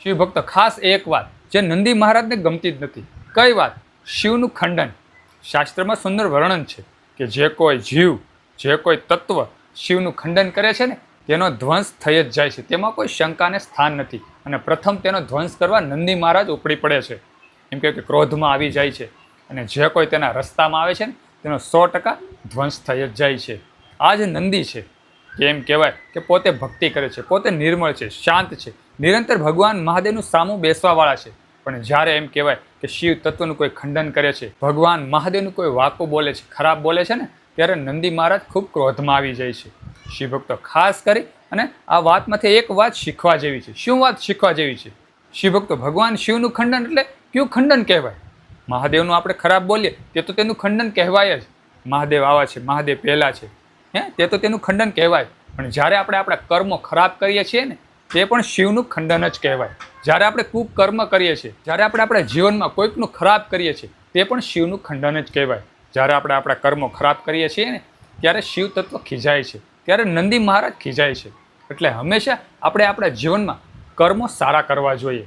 શિવ ભક્તો ખાસ એક વાત જે નંદી મહારાજને ગમતી જ નથી. કઈ વાત? શિવનું ખંડન. શાસ્ત્રમાં સુંદર વર્ણન છે કે જે કોઈ જીવ, જે કોઈ તત્વ શિવનું ખંડન કરે છે ને તેનો ધ્વંસ થઈ જ જાય છે. તેમાં કોઈ શંકાને સ્થાન નથી. અને પ્રથમ તેનો ધ્વંસ કરવા નંદી મહારાજ ઉપડી પડે છે. એમ કે ક્રોધમાં આવી જાય છે અને જે કોઈ તેના રસ્તામાં આવે છે ને તેનો 100% ધ્વંસ થઈ જ જાય છે. આ જ નંદી છે કે એમ કહેવાય કે પોતે ભક્તિ કરે છે, પોતે નિર્મળ છે, શાંત છે, નિરંતર ભગવાન મહાદેવનું સામું બેસવાવાળા છે. પણ જ્યારે એમ કહેવાય કે શિવ તત્વનું કોઈ ખંડન કરે છે, ભગવાન મહાદેવનું કોઈ વાકો બોલે છે, ખરાબ બોલે છે ને, ત્યારે નંદી મહારાજ ખૂબ ક્રોધમાં આવી જાય છે. શિવ ભક્તો ખાસ કરી અને આ વાતમાંથી એક વાત શીખવા જેવી છે. શું વાત શીખવા જેવી છે? શિવ ભક્તો, ભગવાન શિવનું ખંડન એટલે કયું ખંડન કહેવાય? મહાદેવનું આપણે ખરાબ બોલીએ તે તો તેનું ખંડન કહેવાય જ. મહાદેવ આવા છે, મહાદેવ પહેલા છે, તે તો તેનું ખંડન કહેવાય. પણ જ્યારે આપણે આપણા કર્મો ખરાબ કરીએ છીએ ને તે પણ શિવનું ખંડન જ કહેવાય. જ્યારે આપણે કુકર્મ કરીએ છીએ, જ્યારે આપણે આપણા જીવનમાં કોઈકનું ખરાબ કરીએ છીએ તે પણ શિવનું ખંડન જ કહેવાય. જ્યારે આપણે આપણા કર્મો ખરાબ કરીએ છીએ ને ત્યારે શિવ તત્વ ખીજાય છે, ત્યારે નંદી મહારાજ ખીજાય છે. એટલે હંમેશા આપણે આપણા જીવનમાં કર્મો સારા કરવા જોઈએ.